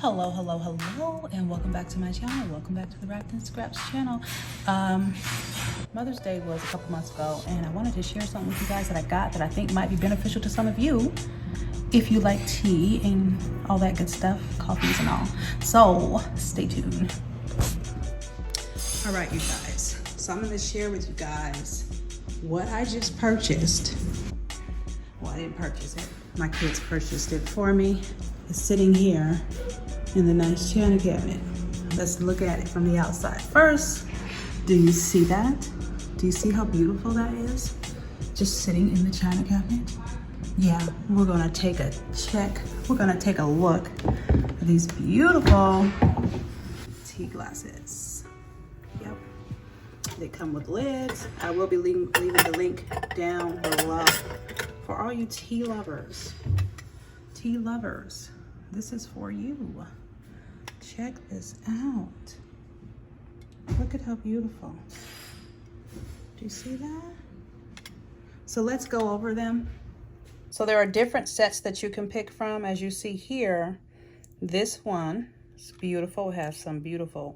Hello, hello, hello, and welcome back to my channel. Welcome back to the Wrapped in Scraps channel. Mother's Day was a couple months ago, and I wanted to share something with you guys that I got that I think might be beneficial to some of you if you like tea and all that good stuff, coffees and all. So stay tuned. All right, you guys. So I'm going to share with you guys what I just purchased. Well, I didn't purchase it. My kids purchased it for me. It's sitting here in the nice china cabinet. Let's look at it from the outside. First, do you see that? Do you see how beautiful that is? Just sitting in the china cabinet? Yeah, we're gonna take a check. We're gonna take a look at these beautiful tea glasses. Yep, they come with lids. I will be leaving the link down below for all you tea lovers. Tea lovers, this is for you. Check this out. Look at how beautiful. Do you see that? So let's go over them. So there are different sets that you can pick from. As you see here, this one is beautiful. It has some beautiful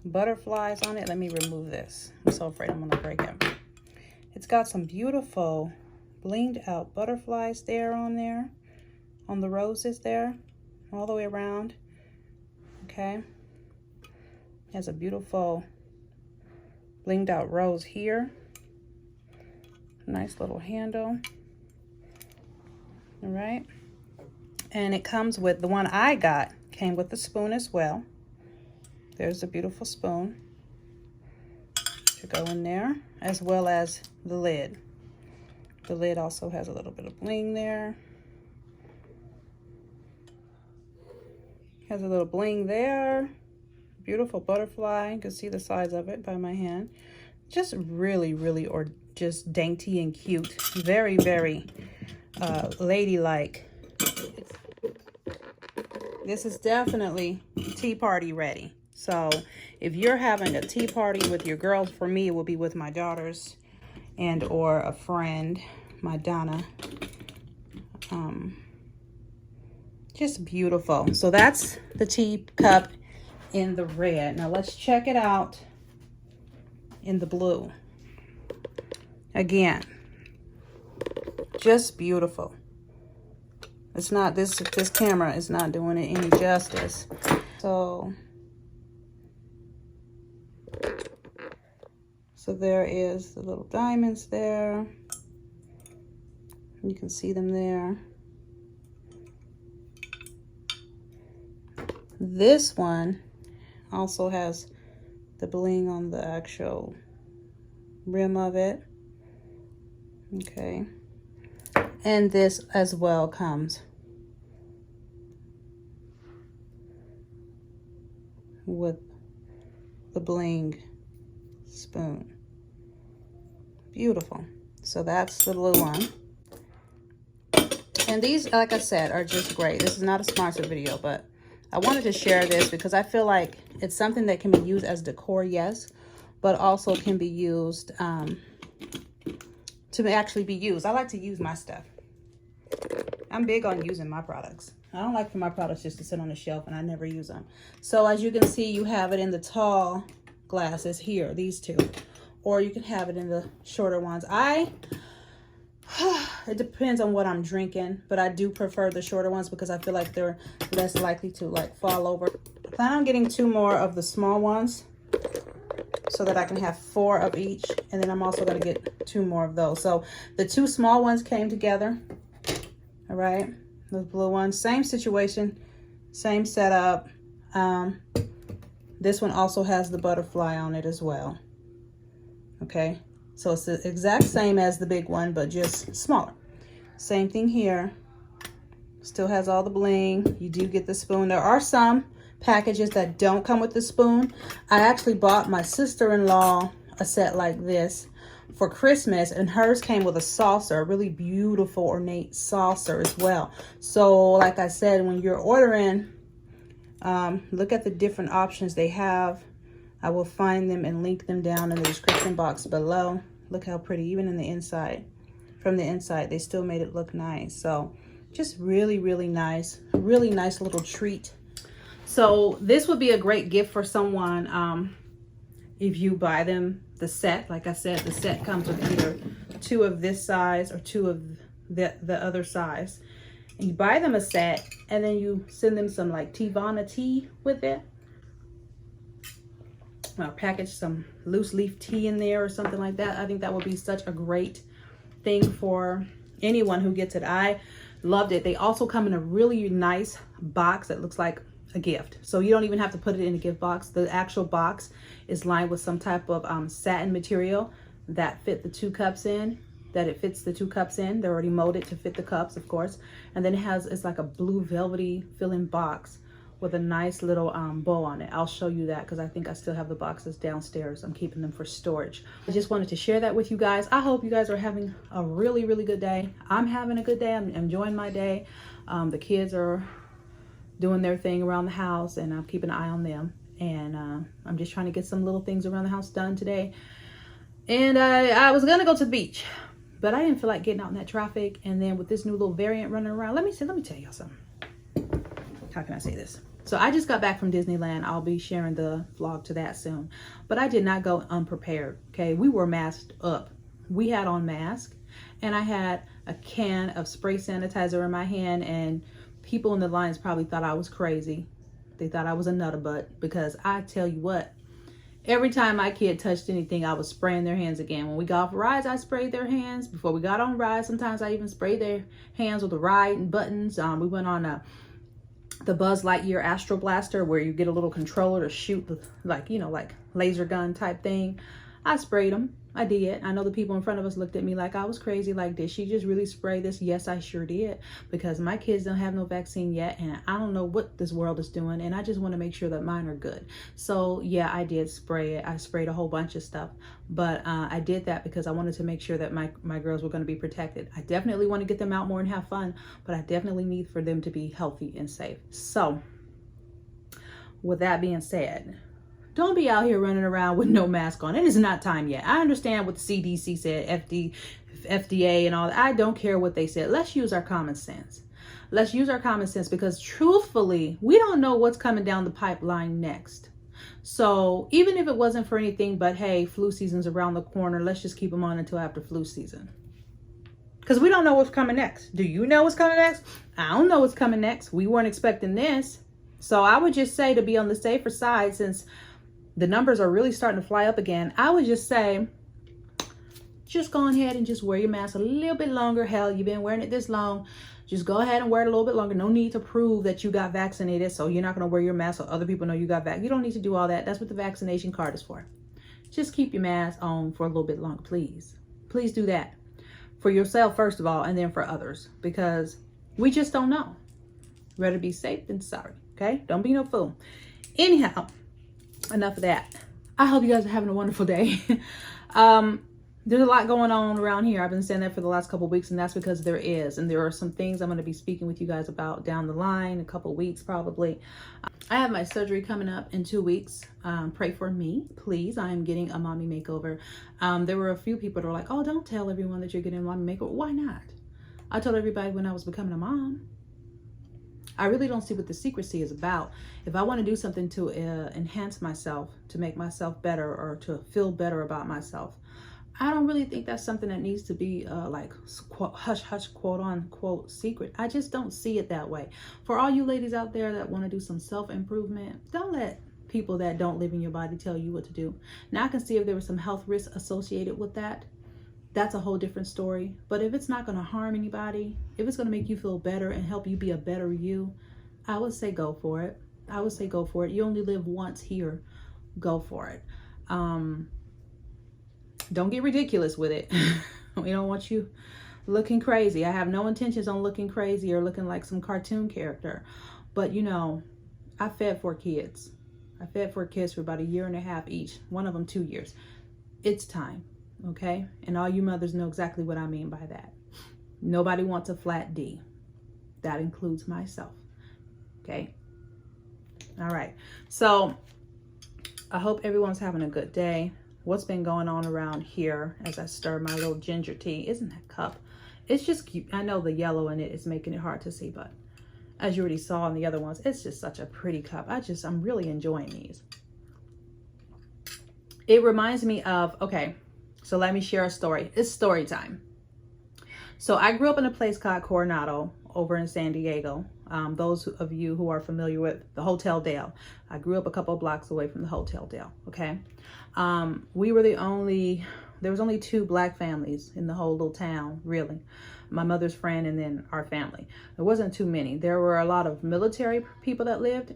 butterflies on it. Let me remove this. I'm so afraid I'm gonna break it. It's got some beautiful blinged out butterflies there on the roses there, all the way around. Okay, has a beautiful blinged out rose here. Nice little handle. All right, and it comes with, the one I got came with the spoon as well. There's a beautiful spoon to go in there, as well as the lid. The lid also has a little bit of bling there. Has a little bling there. Beautiful butterfly. You can see the size of it by my hand. Just really, or just dainty and cute. Very, very ladylike. This is definitely tea party ready. So if you're having a tea party with your girls, for me, it will be with my daughters and or a friend, my Donna. Just beautiful. So that's the teacup in the red. Now let's check it out in the blue. Again, just beautiful. It's not, this camera is not doing it any justice. So there is the little diamonds there. You can see them there. This one also has the bling on the actual rim of it. Okay. And this as well comes with the bling spoon. Beautiful. So that's the blue one. And these, like I said, are just great. This is not a sponsored video, but I wanted to share this because I feel like it's something that can be used as decor, yes, but also can be used to actually be used. I like to use my stuff. I'm big on using my products. I don't like for my products just to sit on the shelf and I never use them. So as you can see, you have it in the tall glasses here, these two, or you can have it in the shorter ones. It depends on what I'm drinking, but I do prefer the shorter ones because I feel like they're less likely to like fall over. I plan on getting 2 more of the small ones so that I can have 4 of each, and then I'm also going to get 2 more of those. So the 2 small ones came together. All right, those blue ones, same situation, same setup. This one also has the butterfly on it as well. Okay, so it's the exact same as the big one, but just smaller. Same thing here. Still has all the bling. You do get the spoon. There are some packages that don't come with the spoon. I actually bought my sister-in-law a set like this for Christmas, and hers came with a saucer, a really beautiful ornate saucer as well. So like I said, when you're ordering, look at the different options they have. I will find them and link them down in the description box below. Look how pretty, even in the inside. From the inside, they still made it look nice. So just really, really nice. A really nice little treat So this would be a great gift for someone if you buy them the set. Like I said, the set comes with either 2 of this size or 2 of the other size. And you buy them a set, and then you send them some like Teavana tea with it. Or package some loose leaf tea in there or something like that. I think that would be such a great thing for anyone who gets it. I loved it. They also come in a really nice box that looks like a gift. So you don't even have to put it in a gift box. The actual box is lined with some type of satin material that fit the 2 cups in. It fits the 2 cups in. They're already molded to fit the cups, of course. And then it's like a blue velvety filling box with a nice little bow on it. I'll show you that because I think I still have the boxes downstairs. I'm keeping them for storage. I just wanted to share that with you guys. I hope you guys are having a really, really good day. I'm having a good day. I'm enjoying my day. The kids are doing their thing around the house, and I'm keeping an eye on them. And I'm just trying to get some little things around the house done today. And I was gonna go to the beach, but I didn't feel like getting out in that traffic. And then with this new little variant running around, let me tell y'all something. How can I say this? So I just got back from Disneyland. I'll be sharing the vlog to that soon. But I did not go unprepared, okay? We were masked up. We had on masks, and I had a can of spray sanitizer in my hand, and people in the lines probably thought I was crazy. They thought I was a nutterbutt, because I tell you what, every time my kid touched anything, I was spraying their hands again. When we got off rides, I sprayed their hands. Before we got on rides, sometimes I even sprayed their hands with the ride and buttons. We went on the Buzz Lightyear Astro Blaster, where you get a little controller to shoot the, like laser gun type thing. I sprayed them. I did. I know the people in front of us looked at me like I was crazy. Like, did she just really spray this? Yes, I sure did. Because my kids don't have no vaccine yet, and I don't know what this world is doing, and I just want to make sure that mine are good. So yeah, I did spray it. I sprayed a whole bunch of stuff, but I did that because I wanted to make sure that my girls were going to be protected. I definitely want to get them out more and have fun, but I definitely need for them to be healthy and safe. So with that being said, don't be out here running around with no mask on. It is not time yet. I understand what the CDC said, FDA and all that. I don't care what they said. Let's use our common sense. Let's use our common sense, because truthfully, we don't know what's coming down the pipeline next. So even if it wasn't for anything but, hey, flu season's around the corner, let's just keep them on until after flu season. Because we don't know what's coming next. Do you know what's coming next? I don't know what's coming next. We weren't expecting this. So I would just say, to be on the safer side, since the numbers are really starting to fly up again, I would just say, just go ahead and just wear your mask a little bit longer. Hell, you've been wearing it this long. Just go ahead and wear it a little bit longer. No need to prove that you got vaccinated, so you're not going to wear your mask so other people know you got vaccinated. You don't need to do all that. That's what the vaccination card is for. Just keep your mask on for a little bit longer, please. Please do that. For yourself, first of all, and then for others. Because we just don't know. Rather be safe than sorry, okay? Don't be no fool. Anyhow, enough of that. I hope you guys are having a wonderful day. There's a lot going on around here. I've been saying that for the last couple of weeks, and that's because there is. And there are some things I'm going to be speaking with you guys about down the line, a couple of weeks probably. I have my surgery coming up in 2 weeks. Pray for me, please. I am getting a mommy makeover. There were a few people that were like, oh, don't tell everyone that you're getting a mommy makeover. Why not? I told everybody when I was becoming a mom. I really don't see what the secrecy is about. If I want to do something to enhance myself, to make myself better, or to feel better about myself, I don't really think that's something that needs to be like hush hush quote unquote secret. I just don't see it that way. For all you ladies out there that want to do some self-improvement, don't let people that don't live in your body tell you what to do. Now I can see if there was some health risks associated with that. That's a whole different story. But if it's not going to harm anybody, if it's going to make you feel better and help you be a better you, I would say go for it. I would say go for it. You only live once here. Go for it. Don't get ridiculous with it. We don't want you looking crazy. I have no intentions on looking crazy or looking like some cartoon character. But you know, I fed 4 kids. I fed 4 kids for about 1.5 years each. One of them 2 years. It's time. Okay? And all you mothers know exactly what I mean by that. Nobody wants a flat D. That includes myself. Okay? All right. So I hope everyone's having a good day. What's been going on around here as I stir my little ginger tea? Isn't that cup? It's just cute. I know the yellow in it is making it hard to see, but as you already saw in the other ones. It's just such a pretty cup. I'm really enjoying these. It reminds me of, okay, so let me share a story. It's story time. So I grew up in a place called Coronado over in San Diego. Those of you who are familiar with the Hotel Dale, I grew up a couple of blocks away from the Hotel Dale, okay? We were there was only 2 black families in the whole little town, really. My mother's friend and then our family. There wasn't too many. There were a lot of military people that lived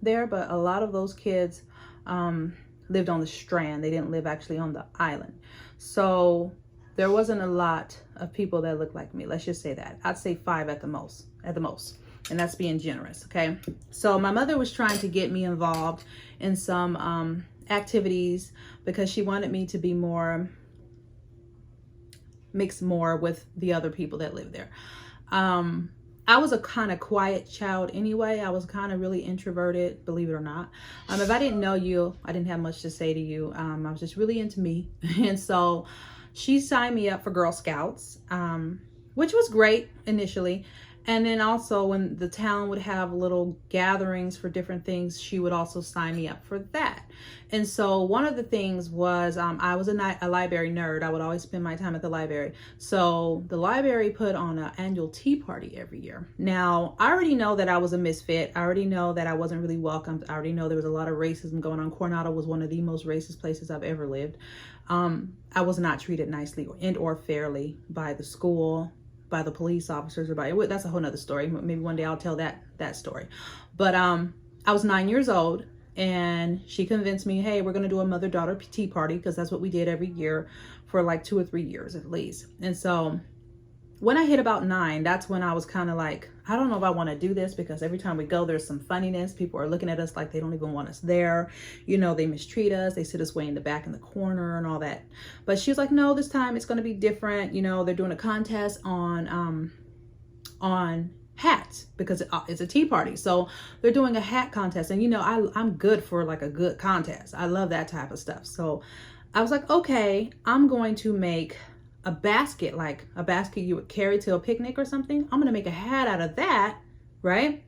there, but a lot of those kids lived on the Strand. They didn't live actually on the island. So there wasn't a lot of people that looked like me. Let's just say that. I'd say 5 at the most. And that's being generous, okay? So my mother was trying to get me involved in some activities because she wanted me to be mix more with the other people that live there. I was a kind of quiet child anyway. I was kind of really introverted, believe it or not. If I didn't know you, I didn't have much to say to you. I was just really into me. And so she signed me up for Girl Scouts, which was great initially. And then also when the town would have little gatherings for different things, she would also sign me up for that. And so one of the things was I was a library nerd. I would always spend my time at the library. So the library put on an annual tea party every year. Now, I already know that I was a misfit. I already know that I wasn't really welcomed. I already know there was a lot of racism going on. Coronado was one of the most racist places I've ever lived. I was not treated nicely or fairly by the school, by the police officers, or that's a whole nother story. Maybe one day I'll tell that story. But I was 9 years old and she convinced me, hey, we're gonna do a mother-daughter tea party, because that's what we did every year for like 2 or 3 years at least. And so when I hit about 9, that's when I was kind of like, I don't know if I want to do this, because every time we go, there's some funniness. People are looking at us like they don't even want us there. You know, they mistreat us. They sit us way in the back in the corner and all that. But she was like, no, this time it's going to be different. You know, they're doing a contest on hats, because it's a tea party. So they're doing a hat contest. And, you know, I'm good for like a good contest. I love that type of stuff. So I was like, okay, I'm going to make a basket, like a basket you would carry to a picnic or something. I'm gonna make a hat out of that, right?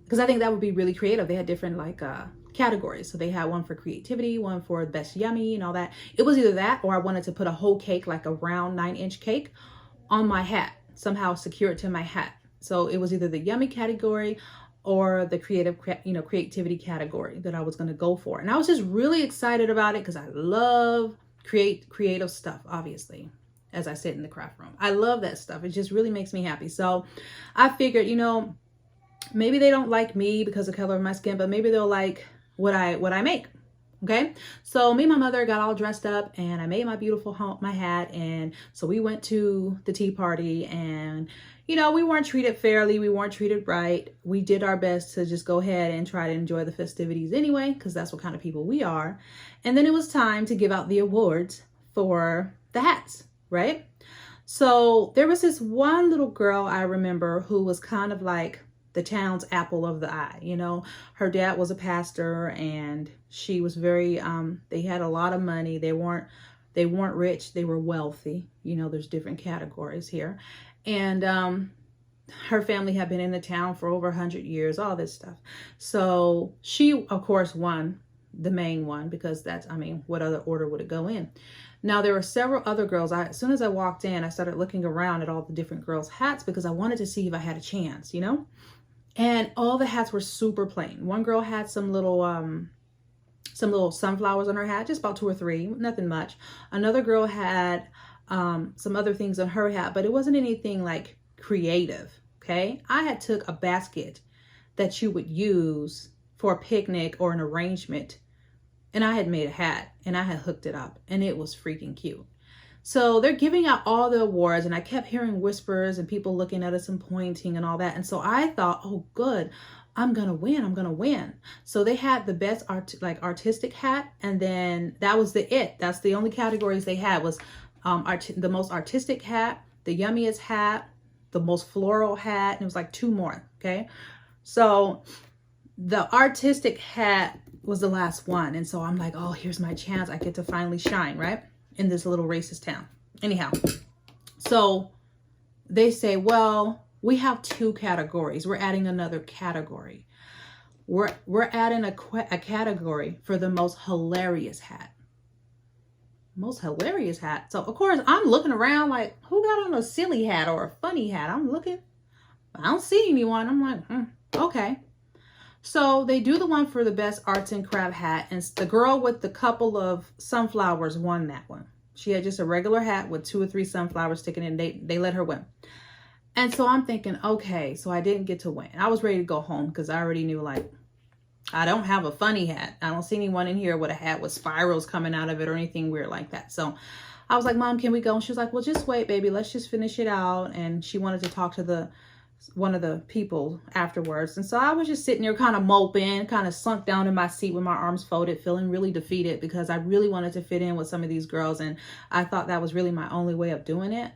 Because I think that would be really creative. They had different like categories. So they had one for creativity, one for best yummy and all that. It was either that, or I wanted to put a whole cake, like a round 9-inch cake, on my hat, somehow secure it to my hat. So it was either the yummy category or the creativity category that I was gonna go for. And I was just really excited about it because I love creative stuff, obviously. As I sit in the craft room, I love that stuff. It just really makes me happy. So I figured, you know, maybe they don't like me because of the color of my skin, but maybe they'll like what I make. Okay. So me and my mother got all dressed up and I made my beautiful my hat. And so we went to the tea party and, you know, we weren't treated fairly. We weren't treated right. We did our best to just go ahead and try to enjoy the festivities anyway, because that's what kind of people we are. And then it was time to give out the awards for the hats. Right? So there was this one little girl I remember who was kind of like the town's apple of the eye. You know, her dad was a pastor and she was very, they had a lot of money. They weren't rich. They were wealthy. You know, there's different categories here. And her family had been in the town for over 100 years, all this stuff. So she, of course, won the main one, because that's, I mean, what other order would it go in? Now, there were several other girls. As soon as I walked in, I started looking around at all the different girls' hats because I wanted to see if I had a chance, you know? And all the hats were super plain. One girl had some little sunflowers on her hat, just about 2 or 3, nothing much. Another girl had some other things on her hat, but it wasn't anything like creative, okay? I had took a basket that you would use for a picnic or an arrangement, and I had made a hat and I had hooked it up and it was freaking cute. So they're giving out all the awards and I kept hearing whispers and people looking at us and pointing and all that. And so I thought, oh, good, I'm going to win. I'm going to win. So they had the best artistic hat. And then that was it. That's the only categories they had was the most artistic hat, the yummiest hat, the most floral hat. And it was like 2 more. Okay. So the artistic hat was the last one. And so I'm like, oh, here's my chance. I get to finally shine, right? In this little racist town. Anyhow, so they say, well, we have two categories. We're adding another category. We're adding a category for the most hilarious hat. Most hilarious hat. So of course I'm looking around like, who got on a silly hat or a funny hat? I'm looking, I don't see anyone. I'm like, okay. So they do the one for the best arts and craft hat, and the girl with the couple of sunflowers won that one. She had just a regular hat with 2 or 3 sunflowers sticking in. They let her win. And so I'm thinking, okay, so I didn't get to win. I was ready to go home because I already knew, like, I don't have a funny hat. I don't see anyone in here with a hat with spirals coming out of it or anything weird like that. So I was like, Mom, can we go? And she was like, well, just wait, baby. Let's just finish it out. And she wanted to talk to one of the people afterwards. And so I was just sitting there kind of moping, kind of sunk down in my seat with my arms folded, feeling really defeated because I really wanted to fit in with some of these girls. And I thought that was really my only way of doing it.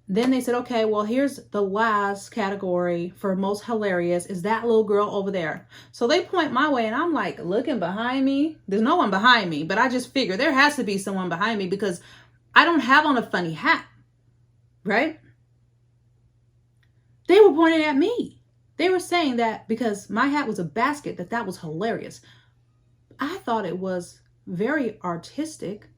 Then they said, okay, well, here's the last category for most hilarious is that little girl over there. So they point my way and I'm like looking behind me. There's no one behind me, but I just figure there has to be someone behind me because I don't have on a funny hat, right? They were pointing at me. They were saying that because my hat was a basket, that was hilarious. I thought it was very artistic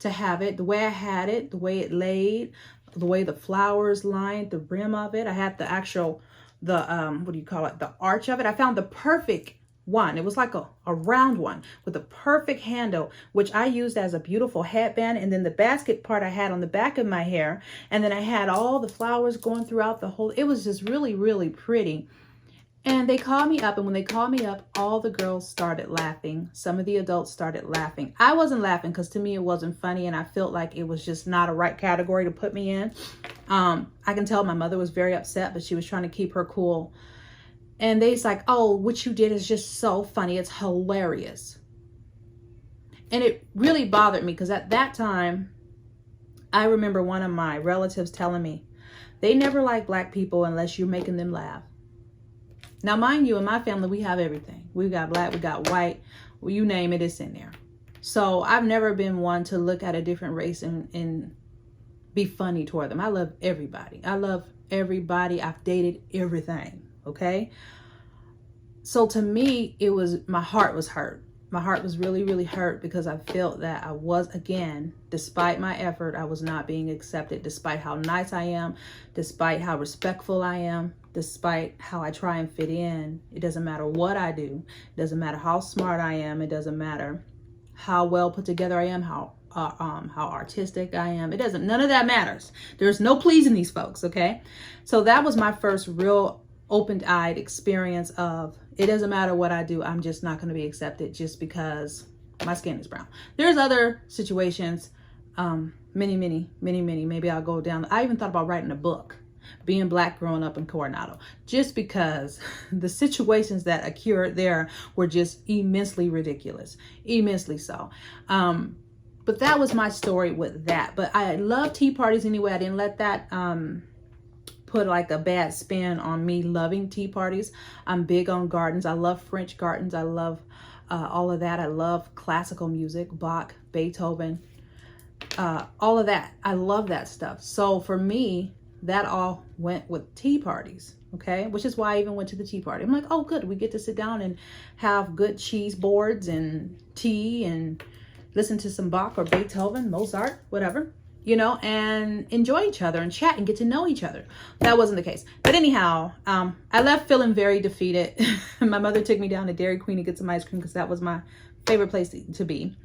to have it, the way I had it, the way it laid, the way the flowers lined the rim of it. I had the actual, what do you call it? The arch of it. I found the perfect one. It was like a round one with a perfect handle, which I used as a beautiful headband. And then the basket part I had on the back of my hair. And then I had all the flowers going throughout the whole, it was just really, really pretty. And they called me up, and when they called me up, all the girls started laughing. Some of the adults started laughing. I wasn't laughing because to me it wasn't funny, and I felt like it was just not a right category to put me in. I can tell my mother was very upset, but she was trying to keep her cool. And they's like, oh, what you did is just so funny. It's hilarious. And it really bothered me because at that time, I remember one of my relatives telling me, they never like black people unless you're making them laugh. Now, mind you, in my family, we have everything. We got black, we got white, well, you name it, it's in there. So I've never been one to look at a different race and be funny toward them. I love everybody. I love everybody. I've dated everything, okay? So to me, it was, my heart was hurt. My heart was really, really hurt because I felt that I was, again, despite my effort, I was not being accepted, despite how nice I am, despite how respectful I am, despite how I try and fit in. It doesn't matter what I do. It doesn't matter how smart I am. It doesn't matter how well put together I am, how artistic I am. It doesn't, none of that matters. There's no pleasing these folks, okay? So that was my first real open-eyed experience of, it doesn't matter what I do, I'm just not going to be accepted just because my skin is brown. There's other situations, many, maybe I'll go down. I even thought about writing a book, being black growing up in Coronado, just because the situations that occurred there were just immensely ridiculous, immensely so. But that was my story with that. But I love tea parties anyway. I didn't let that put like a bad spin on me loving tea parties. I'm big on gardens. I love French gardens. I love all of that. I love classical music, Bach, Beethoven, all of that. I love that stuff. So for me, that all went with tea parties, okay? Which is why I even went to the tea party. I'm like, oh, good. We get to sit down and have good cheese boards and tea and listen to some Bach or Beethoven, Mozart, whatever, you know, and enjoy each other and chat and get to know each other. That wasn't the case. But anyhow, I left feeling very defeated. My mother took me down to Dairy Queen to get some ice cream because that was my favorite place to be.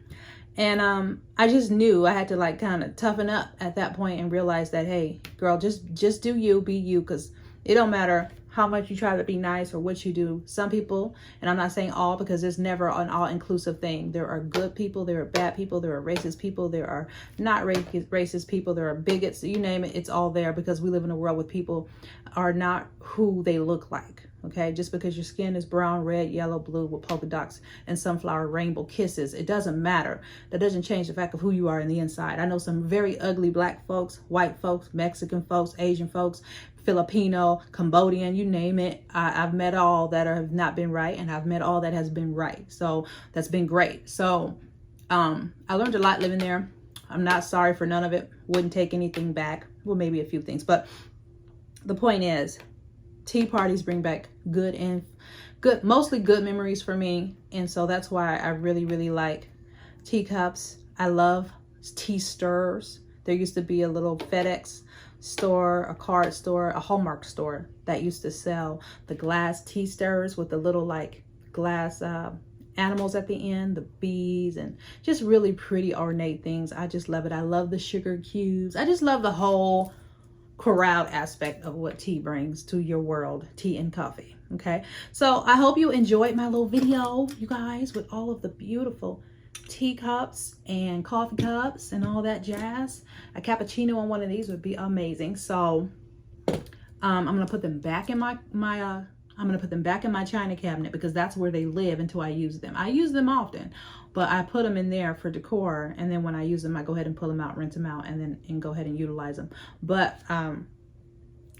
And I just knew I had to like kind of toughen up at that point and realize that, hey, girl, just do you, be you, because it don't matter how much you try to be nice or what you do. Some people, and I'm not saying all because there's never an all-inclusive thing. There are good people, there are bad people, there are racist people, there are not racist people, there are bigots, you name it, it's all there because we live in a world where people are not who they look like. Okay, just because your skin is brown, red, yellow, blue with polka dots and sunflower rainbow kisses, it doesn't matter. That doesn't change the fact of who you are in the inside. I know some very ugly black folks, white folks, Mexican folks, Asian folks, Filipino, Cambodian, you name it. I've met all that have not been right, and I've met all that has been right. So that's been great. So I learned a lot living there. I'm not sorry for none of it. Wouldn't take anything back. Well, maybe a few things, but the point is, tea parties bring back mostly good memories for me. And so that's why I really, really like teacups. I love tea stirrers. There used to be a little FedEx store, a card store, a Hallmark store that used to sell the glass tea stirrers with the little like glass animals at the end, the bees, and just really pretty ornate things. I just love it. I love the sugar cubes. I just love the whole crowd aspect of what tea brings to your world, tea and coffee. Okay, so I hope you enjoyed my little video, you guys, with all of the beautiful teacups and coffee cups and all that jazz. A cappuccino on one of these would be amazing. So I'm gonna put them back in my china cabinet, because that's where they live until I use them. I use them often, but I put them in there for decor, and then when I use them, I go ahead and pull them out, rinse them out, and go ahead and utilize them. But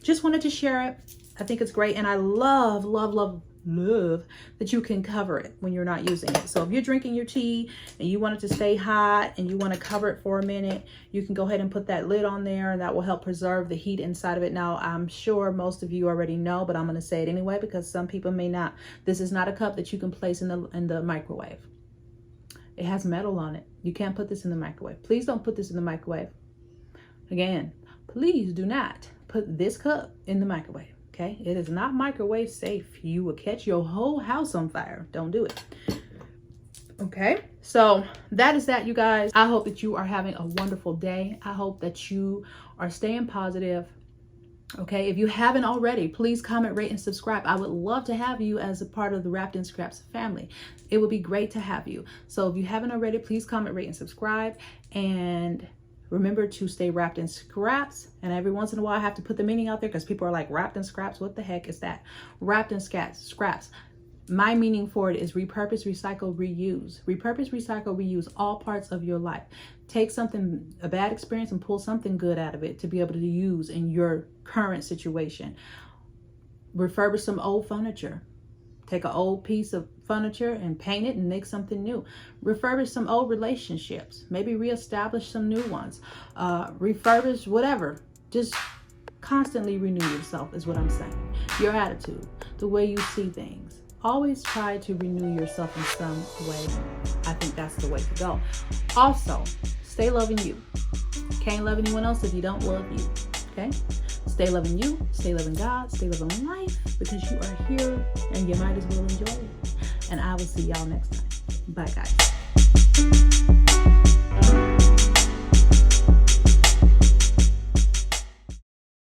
just wanted to share it. I think it's great, and I love that you can cover it when you're not using it. So if you're drinking your tea and you want it to stay hot and you want to cover it for a minute, you can go ahead and put that lid on there, and that will help preserve the heat inside of it. Now, I'm sure most of you already know, but I'm going to say it anyway because some people may not. This is not a cup that you can place in the microwave. It has metal on it. You can't put this in the microwave. Please don't put this in the microwave. Again, please do not put this cup in the microwave. Okay, it is not microwave safe. You will catch your whole house on fire. Don't do it. Okay, so that is that, you guys. I hope that you are having a wonderful day. I hope that you are staying positive. Okay, if you haven't already, please comment, rate, and subscribe. I would love to have you as a part of the Wrapped in Scraps family. It would be great to have you. So if you haven't already, please comment, rate, and subscribe. And remember to stay wrapped in scraps. And every once in a while, I have to put the meaning out there because people are like, wrapped in scraps? What the heck is that? Wrapped in scraps. My meaning for it is repurpose, recycle, reuse. Repurpose, recycle, reuse all parts of your life. Take something, a bad experience, and pull something good out of it to be able to use in your current situation. Refurbish some old furniture. Take an old piece of furniture and paint it and make something new. Refurbish some old relationships. Maybe reestablish some new ones. Refurbish whatever. Just constantly renew yourself is what I'm saying. Your attitude, the way you see things. Always try to renew yourself in some way. I think that's the way to go. Also, stay loving you. Can't love anyone else if you don't love you. Okay? Stay loving you, stay loving God, stay loving life, because you are here and you might as well enjoy it. And I will see y'all next time. Bye, guys.